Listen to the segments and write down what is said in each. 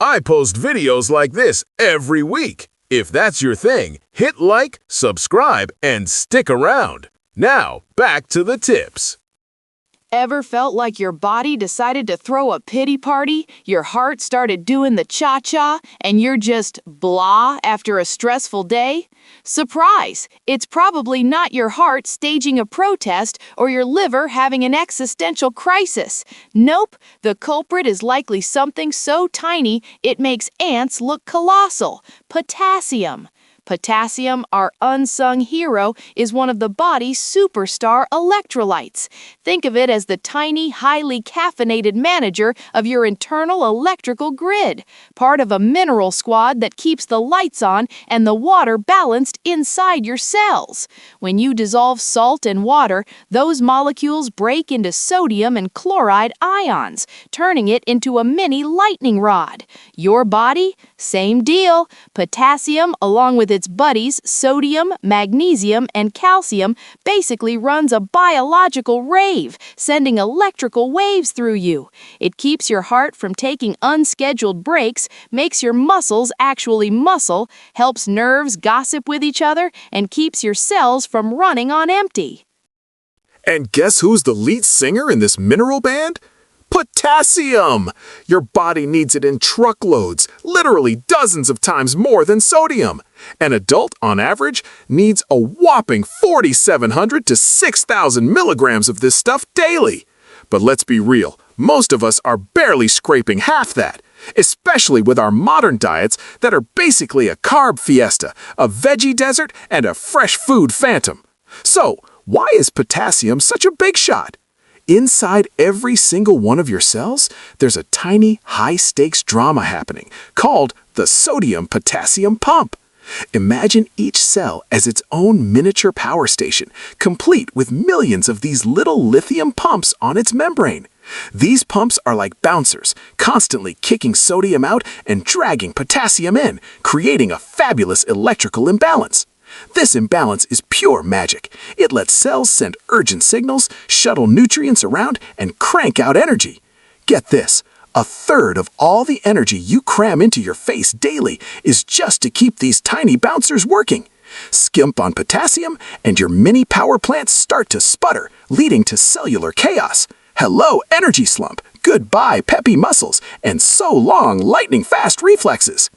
I post videos like this every week. If that's your thing, hit like, subscribe, and stick around. Now, back to the tips. Ever felt like your body decided to throw a pity party, your heart started doing the cha-cha, and you're just blah after a stressful day? Surprise! It's probably not your heart staging a protest or your liver having an existential crisis. Nope, the culprit is likely something so tiny it makes ants look colossal. Potassium. Potassium, our unsung hero, is one of the body's superstar electrolytes. Think of it as the tiny, highly caffeinated manager of your internal electrical grid, part of a mineral squad that keeps the lights on and the water balanced inside your cells. When you dissolve salt in water, those molecules break into sodium and chloride ions, turning it into a mini lightning rod. Your body? Same deal. Potassium, along with its buddies, sodium, magnesium, and calcium, basically runs a biological rave, sending electrical waves through you. It keeps your heart from taking unscheduled breaks, makes your muscles actually muscle, helps nerves gossip with each other, and keeps your cells from running on empty. And guess who's the lead singer in this mineral band? Potassium! Your body needs it in truckloads, literally dozens of times more than sodium. An adult, on average, needs a whopping 4,700 to 6,000 milligrams of this stuff daily. But let's be real, most of us are barely scraping half that, especially with our modern diets that are basically a carb fiesta, a veggie desert, and a fresh food phantom. So, why is potassium such a big shot? Inside every single one of your cells, there's a tiny, high-stakes drama happening called the sodium-potassium pump. Imagine each cell as its own miniature power station, complete with millions of these little lithium pumps on its membrane. These pumps are like bouncers, constantly kicking sodium out and dragging potassium in, creating a fabulous electrical imbalance. This imbalance is pure magic. It lets cells send urgent signals, shuttle nutrients around, and crank out energy. Get this, a third of all the energy you cram into your face daily is just to keep these tiny bouncers working. Skimp on potassium, and your mini power plants start to sputter, leading to cellular chaos. Hello, energy slump. Goodbye, peppy muscles, and so long, lightning-fast reflexes.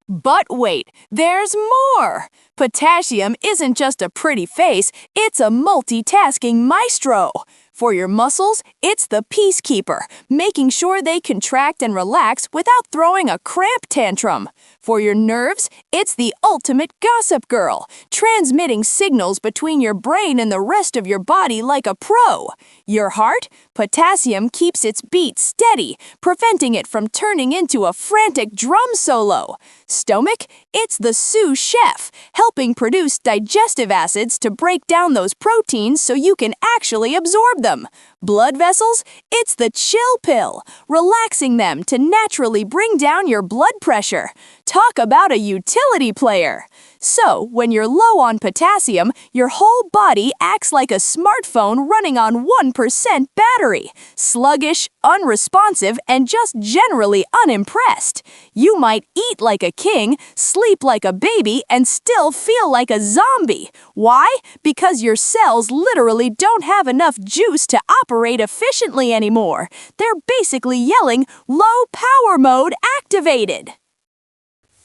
But wait, there's more! Potassium isn't just a pretty face, it's a multitasking maestro. For your muscles, it's the peacekeeper, making sure they contract and relax without throwing a cramp tantrum. For your nerves, it's the ultimate gossip girl, transmitting signals between your brain and the rest of your body like a pro. Your heart, potassium keeps its beat steady, preventing it from turning into a frantic drum solo. Stomach, it's the sous chef, helping produce digestive acids to break down those proteins so you can actually absorb them. Blood vessels, it's the chill pill, relaxing them to naturally bring down your blood pressure. Talk about a utility player. So, when you're low on potassium, your whole body acts like a smartphone running on 1% battery. Sluggish, unresponsive, and just generally unimpressed. You might eat like a king, sleep like a baby, and still feel like a zombie. Why? Because your cells literally don't have enough juice to operate efficiently anymore. They're basically yelling, "Low power mode activated."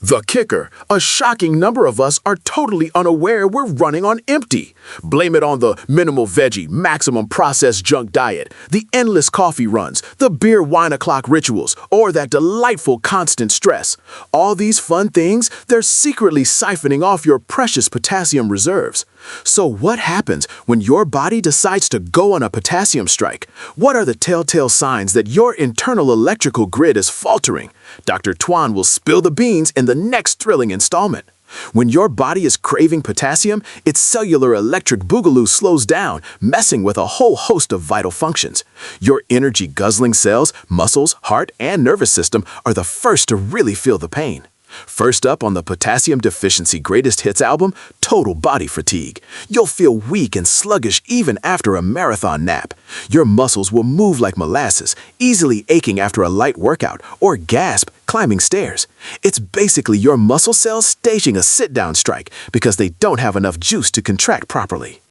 The kicker, a shocking number of us are totally unaware we're running on empty. Blame it on the minimal veggie, maximum processed junk diet, the endless coffee runs, the beer wine o'clock rituals, or that delightful constant stress. All these fun things, they're secretly siphoning off your precious potassium reserves. So what happens when your body decides to go on a potassium strike? What are the telltale signs that your internal electrical grid is faltering? Dr. Tuan will spill the beans in the next thrilling installment. When your body is craving potassium, its cellular electric boogaloo slows down, messing with a whole host of vital functions. Your energy-guzzling cells, muscles, heart, and nervous system are the first to really feel the pain. First up on the Potassium Deficiency Greatest Hits album, total body fatigue. You'll feel weak and sluggish even after a marathon nap. Your muscles will move like molasses, easily aching after a light workout, or gasp climbing stairs. It's basically your muscle cells staging a sit-down strike because they don't have enough juice to contract properly.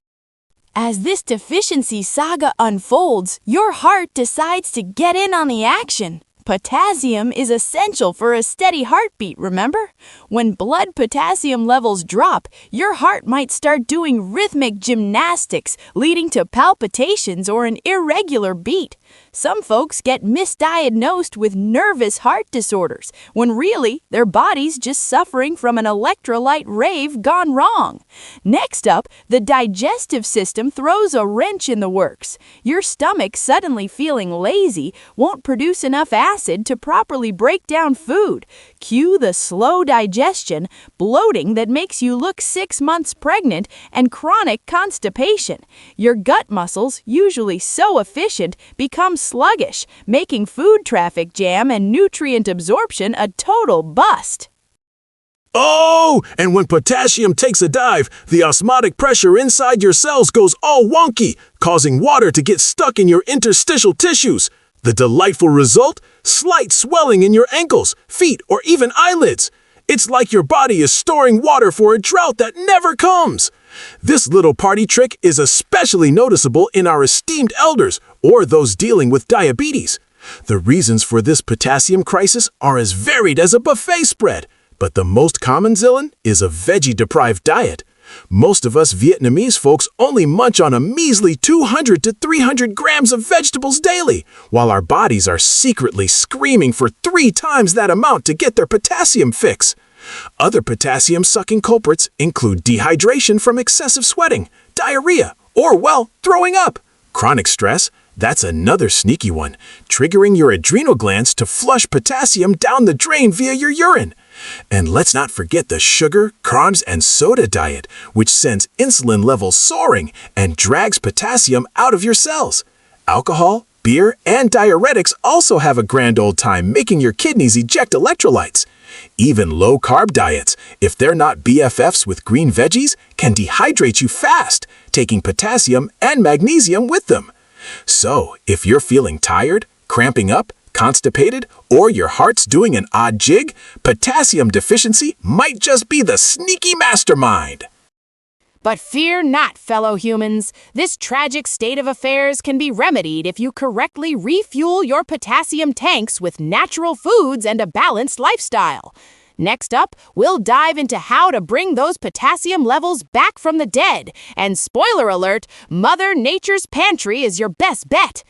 As this deficiency saga unfolds, your heart decides to get in on the action. Potassium is essential for a steady heartbeat, remember? When blood potassium levels drop, your heart might start doing rhythmic gymnastics, leading to palpitations or an irregular beat. Some folks get misdiagnosed with nervous heart disorders, when really their body's just suffering from an electrolyte rave gone wrong. Next up, the digestive system throws a wrench in the works. Your stomach, suddenly feeling lazy, won't produce enough acid to properly break down food. Cue the slow digestion, bloating that makes you look 6 months pregnant, and chronic constipation. Your gut muscles, usually so efficient, become sluggish, making food traffic jam and nutrient absorption a total bust. Oh, and when potassium takes a dive, the osmotic pressure inside your cells goes all wonky, causing water to get stuck in your interstitial tissues. The delightful result? Slight swelling in your ankles, feet, or even eyelids. It's like your body is storing water for a drought that never comes. This little party trick is especially noticeable in our esteemed elders or those dealing with diabetes. The reasons for this potassium crisis are as varied as a buffet spread, but the most common villain is a veggie-deprived diet. Most of us Vietnamese folks only munch on a measly 200 to 300 grams of vegetables daily, while our bodies are secretly screaming for 3 times that amount to get their potassium fix. Other potassium-sucking culprits include dehydration from excessive sweating, diarrhea, or, well, throwing up. Chronic stress, that's another sneaky one, triggering your adrenal glands to flush potassium down the drain via your urine. And let's not forget the sugar, carbs, and soda diet, which sends insulin levels soaring and drags potassium out of your cells. Alcohol, beer, and diuretics also have a grand old time making your kidneys eject electrolytes. Even low-carb diets, if they're not BFFs with green veggies, can dehydrate you fast, taking potassium and magnesium with them. So, if you're feeling tired, cramping up, constipated, or your heart's doing an odd jig, potassium deficiency might just be the sneaky mastermind. But fear not, fellow humans. This tragic state of affairs can be remedied if you correctly refuel your potassium tanks with natural foods and a balanced lifestyle. Next up, we'll dive into how to bring those potassium levels back from the dead. And spoiler alert, Mother Nature's pantry is your best bet.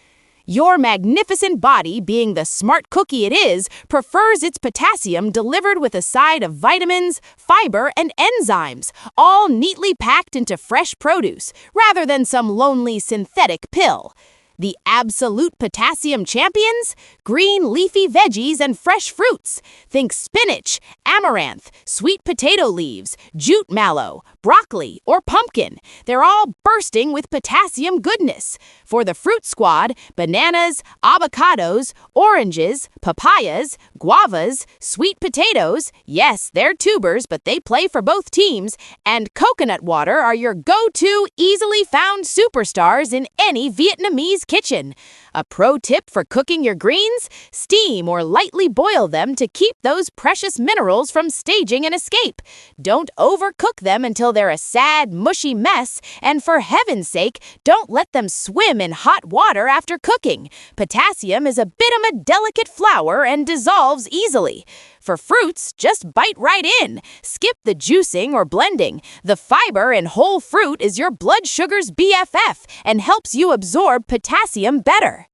Your magnificent body, being the smart cookie it is, prefers its potassium delivered with a side of vitamins, fiber, and enzymes, all neatly packed into fresh produce, rather than some lonely synthetic pill. The absolute potassium champions? Green leafy veggies and fresh fruits. Think spinach, amaranth, sweet potato leaves, jute mallow, broccoli, or pumpkin. They're all bursting with potassium goodness. For the fruit squad, bananas, avocados, oranges, papayas, guavas, sweet potatoes, yes, they're tubers, but they play for both teams, and coconut water are your go-to, easily found superstars in any Vietnamese kitchen. A pro tip for cooking your greens? Steam or lightly boil them to keep those precious minerals from staging an escape. Don't overcook them until they're a sad, mushy mess, and for heaven's sake, don't let them swim in hot water after cooking. Potassium is a bit of a delicate flower and dissolves easily. For fruits, just bite right in. Skip the juicing or blending. The fiber in whole fruit is your blood sugar's BFF and helps you absorb potassium better.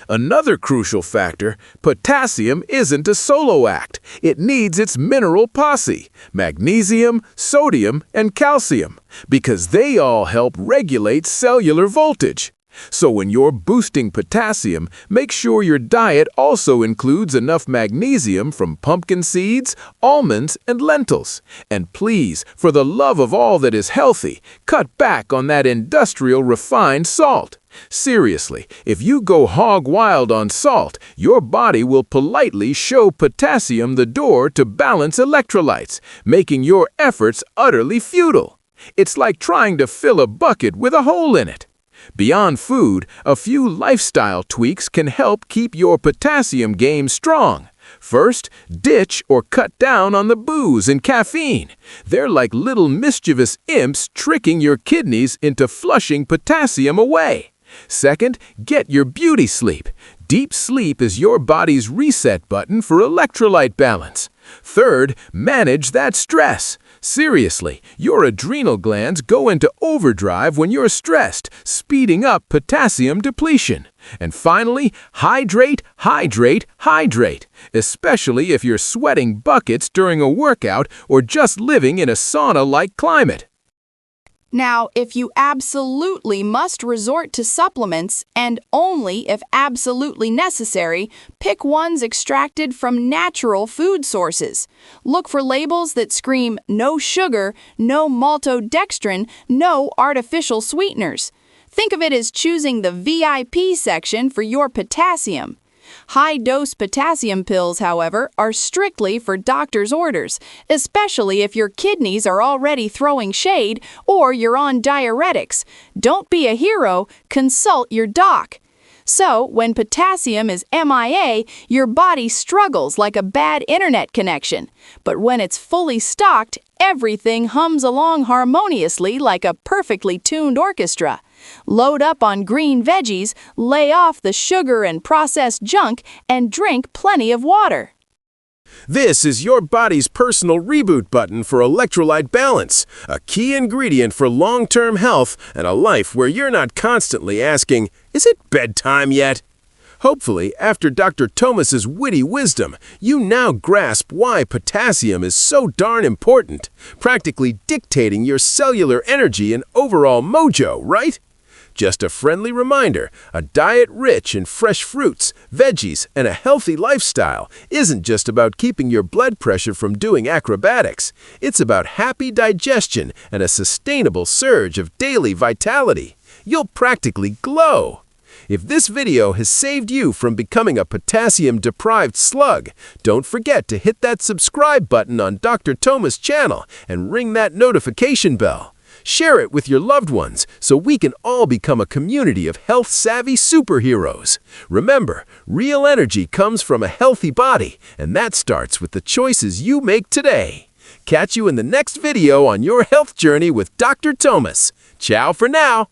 Another crucial factor, potassium isn't a solo act. It needs its mineral posse, magnesium, sodium, and calcium, because they all help regulate cellular voltage. So when you're boosting potassium, make sure your diet also includes enough magnesium from pumpkin seeds, almonds, and lentils. And please, for the love of all that is healthy, cut back on that industrial refined salt. Seriously, if you go hog wild on salt, your body will politely show potassium the door to balance electrolytes, making your efforts utterly futile. It's like trying to fill a bucket with a hole in it. Beyond food, a few lifestyle tweaks can help keep your potassium game strong. First, ditch or cut down on the booze and caffeine. They're like little mischievous imps tricking your kidneys into flushing potassium away. Second, get your beauty sleep. Deep sleep is your body's reset button for electrolyte balance. Third, manage that stress. Seriously, your adrenal glands go into overdrive when you're stressed, speeding up potassium depletion. And finally, hydrate, hydrate, hydrate, especially if you're sweating buckets during a workout or just living in a sauna-like climate. Now, if you absolutely must resort to supplements, and only if absolutely necessary, pick ones extracted from natural food sources. Look for labels that scream no sugar, no maltodextrin, no artificial sweeteners. Think of it as choosing the VIP section for your potassium. High-dose potassium pills, however, are strictly for doctor's orders, especially if your kidneys are already throwing shade or you're on diuretics. Don't be a hero, consult your doc. So, when potassium is MIA, your body struggles like a bad internet connection. But when it's fully stocked, everything hums along harmoniously like a perfectly tuned orchestra. Load up on green veggies, lay off the sugar and processed junk, and drink plenty of water. This is your body's personal reboot button for electrolyte balance, a key ingredient for long-term health and a life where you're not constantly asking, "Is it bedtime yet?" Hopefully, after Dr. Thomas's witty wisdom, you now grasp why potassium is so darn important, practically dictating your cellular energy and overall mojo, right? Just a friendly reminder, a diet rich in fresh fruits, veggies, and a healthy lifestyle isn't just about keeping your blood pressure from doing acrobatics. It's about happy digestion and a sustainable surge of daily vitality. You'll practically glow. If this video has saved you from becoming a potassium-deprived slug, don't forget to hit that subscribe button on Dr. Thomas' channel and ring that notification bell. Share it with your loved ones so we can all become a community of health-savvy superheroes. Remember, real energy comes from a healthy body, and that starts with the choices you make today. Catch you in the next video on your health journey with Dr. Thomas. Ciao for now.